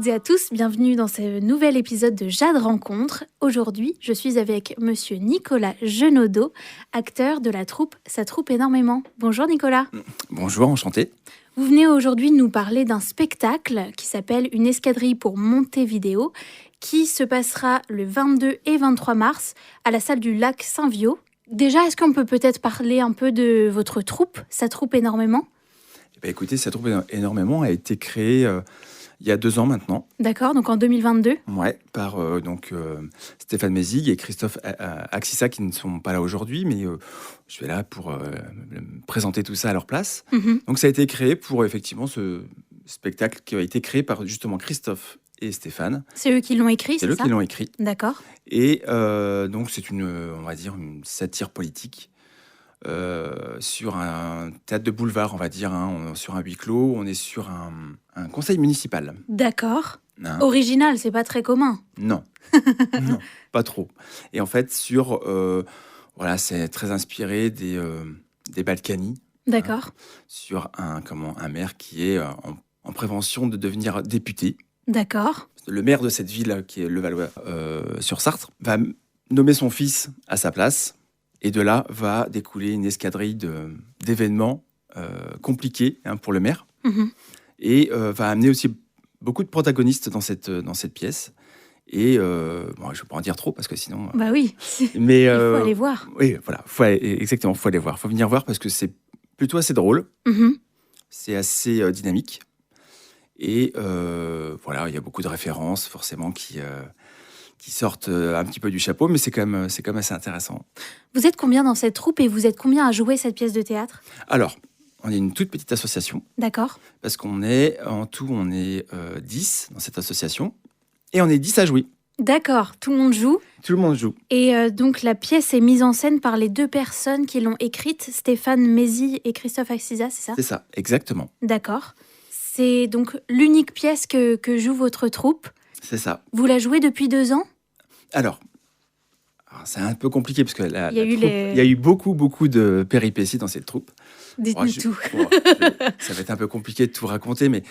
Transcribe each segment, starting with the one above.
toutes et à tous, bienvenue dans ce nouvel épisode de Jade Rencontre. Aujourd'hui, je suis avec monsieur Nicolas Genaudot, acteur de la troupe Ça troupe énormément. Bonjour Nicolas. Bonjour, enchanté. Vous venez aujourd'hui nous parler d'un spectacle qui s'appelle Une escadrille pour Montevideo, qui se passera le 22 et 23 mars à la salle du Lac Saint-Viaud. Déjà, est-ce qu'on peut peut-être parler un peu de votre troupe, Ça troupe énormément ? Écoutez, Ça troupe énormément a été créé il y a 2 ans maintenant. D'accord, donc en 2022. Ouais, par Stéphane Mézig et Christophe Axissa qui ne sont pas là aujourd'hui, mais je suis là pour présenter tout ça à leur place. Donc ça a été créé pour effectivement ce spectacle qui a été créé par justement Christophe et Stéphane. C'est eux qui l'ont écrit, c'est ça ? C'est eux qui l'ont écrit. D'accord. Et donc c'est on va dire, une satire politique. Sur un théâtre de boulevard, on va dire, sur un huis clos, on est sur un conseil municipal. D'accord. Original, c'est pas très commun. Non, non, pas trop. Et en fait, c'est très inspiré des Balkany. D'accord. Sur un maire qui est en prévention de devenir député. D'accord. Le maire de cette ville, qui est Levallois sur Sarthe, va nommer son fils à sa place. Et de là va découler une escadrille d'événements compliqués pour le maire. Et va amener aussi beaucoup de protagonistes dans cette pièce. Et je ne vais pas en dire trop parce que sinon... Bah oui, mais, il faut aller voir. Oui, voilà, exactement, il faut aller voir. Il faut venir voir parce que c'est plutôt assez drôle. C'est assez dynamique. Et il y a beaucoup de références forcément qui sortent un petit peu du chapeau, mais c'est quand même assez intéressant. Vous êtes combien dans cette troupe et vous êtes combien à jouer cette pièce de théâtre ? Alors, on est une toute petite association. D'accord. Parce qu'on est, en tout, 10 dans cette association. Et on est 10 à jouer. D'accord, tout le monde joue. Tout le monde joue. Et donc la pièce est mise en scène par les 2 personnes qui l'ont écrite, Stéphane Mézig et Christophe Axissa, c'est ça ? C'est ça, exactement. D'accord. C'est donc l'unique pièce que joue votre troupe. C'est ça. Vous la jouez depuis 2 ans ? Alors, c'est un peu compliqué parce que il y a eu beaucoup de péripéties dans cette troupe. Dites-nous tout. Ça va être un peu compliqué de tout raconter, mais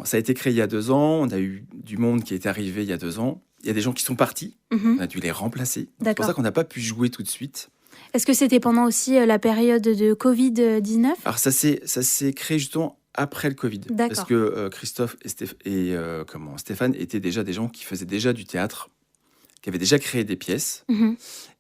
ça a été créé il y a 2 ans. On a eu du monde qui est arrivé il y a 2 ans. Il y a des gens qui sont partis. On a dû les remplacer. C'est pour ça qu'on n'a pas pu jouer tout de suite. Est-ce que c'était pendant aussi la période de Covid-19 ? Alors ça s'est créé justement après le Covid. D'accord. Parce que Christophe et Stéphane étaient déjà des gens qui faisaient déjà du théâtre, qui avaient déjà créé des pièces.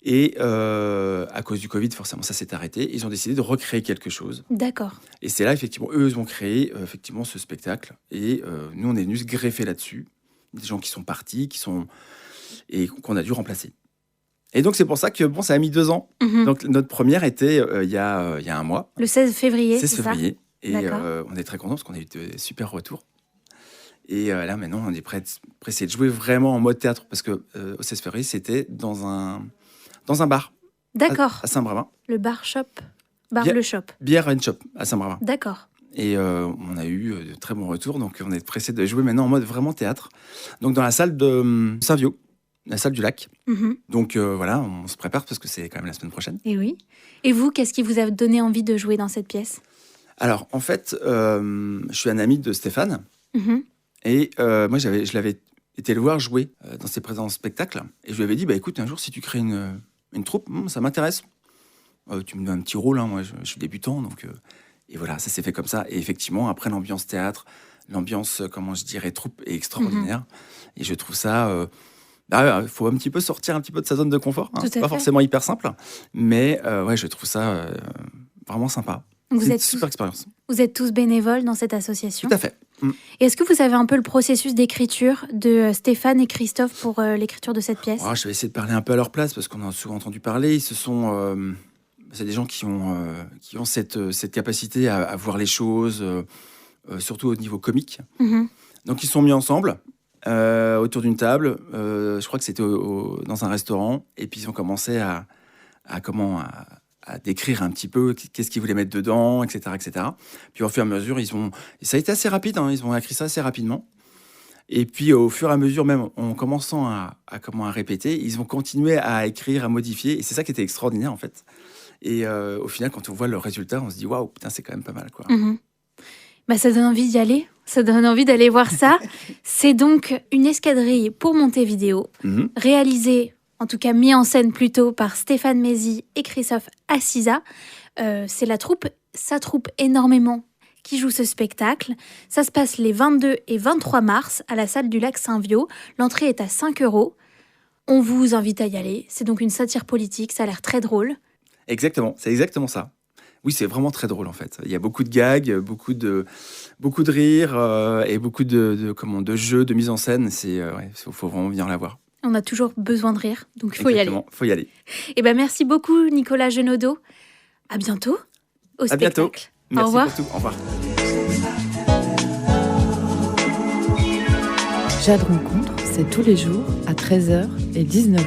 Et à cause du Covid, forcément, ça s'est arrêté. Ils ont décidé de recréer quelque chose. D'accord. Et c'est là, effectivement, eux ont créé effectivement ce spectacle. Et nous, on est venus se greffer là-dessus. Des gens qui sont partis, et qu'on a dû remplacer. Et donc, c'est pour ça que ça a mis 2 ans. Donc, notre première était il y a 1 mois. Le 16 février, 16 c'est février. ça ? Et on est très contents parce qu'on a eu de super retours. Et là, maintenant, on est pressé de jouer vraiment en mode théâtre. Parce que au 16 février, c'était dans un bar. D'accord. À Saint-Bravin. Le bar shop. Le shop. Bière and shop à Saint-Bravin. D'accord. Et on a eu de très bons retours. Donc, on est pressé de jouer maintenant en mode vraiment théâtre. Donc, dans la salle de Saint-Viaud, la salle du lac. Donc, on se prépare parce que c'est quand même la semaine prochaine. Et oui. Et vous, qu'est-ce qui vous a donné envie de jouer dans cette pièce ? Alors, en fait, je suis un ami de Stéphane. Et moi, je l'avais été le voir jouer dans ses présents spectacles. Et je lui avais dit, écoute, un jour, si tu crées une troupe, ça m'intéresse. Tu me donnes un petit rôle, moi, je suis débutant. Donc, et voilà, ça s'est fait comme ça. Et effectivement, après, l'ambiance théâtre, l'ambiance, troupe est extraordinaire. Et je trouve ça... il faut un petit peu sortir un petit peu de sa zone de confort. C'est pas forcément hyper simple. Mais je trouve ça vraiment sympa. C'est une super expérience. Vous êtes tous bénévoles dans cette association ? Tout à fait. Et est-ce que vous savez un peu le processus d'écriture de Stéphane et Christophe pour l'écriture de cette pièce ? Je vais essayer de parler un peu à leur place parce qu'on a souvent entendu parler. C'est des gens qui ont cette capacité à voir les choses, surtout au niveau comique. Donc ils sont mis ensemble autour d'une table. Je crois que c'était dans un restaurant. Et puis ils ont commencé à décrire un petit peu qu'est-ce qu'ils voulaient mettre dedans, etc., etc. Puis au fur et à mesure, ça a été assez rapide, ils ont écrit ça assez rapidement. Et puis au fur et à mesure, même en commençant à répéter, ils ont continué à écrire, à modifier. Et c'est ça qui était extraordinaire, en fait. Et au final, quand on voit le résultat, on se dit « Waouh, putain, c'est quand même pas mal, quoi. » Ça donne envie d'y aller ? Ça donne envie d'aller voir ça. C'est donc une escadrille pour Montevideo, réalisée, en tout cas mis en scène plutôt, par Stéphane Mézy et Christophe Assisa. C'est sa troupe énormément, qui joue ce spectacle. Ça se passe les 22 et 23 mars à la salle du Lac Saint-Viaud. L'entrée est à 5 €. On vous invite à y aller. C'est donc une satire politique, ça a l'air très drôle. Exactement, c'est exactement ça. Oui, c'est vraiment très drôle en fait. Il y a beaucoup de gags, beaucoup de rires et beaucoup de jeux, de mise en scène. Faut vraiment venir la voir. On a toujours besoin de rire, donc il faut y aller. Faut y aller. Et merci beaucoup Nicolas Genaudot. À bientôt au spectacle. Bientôt. Merci Au revoir. pour tout. Au revoir. Jade Rencontre, c'est tous les jours à 13h et 19h.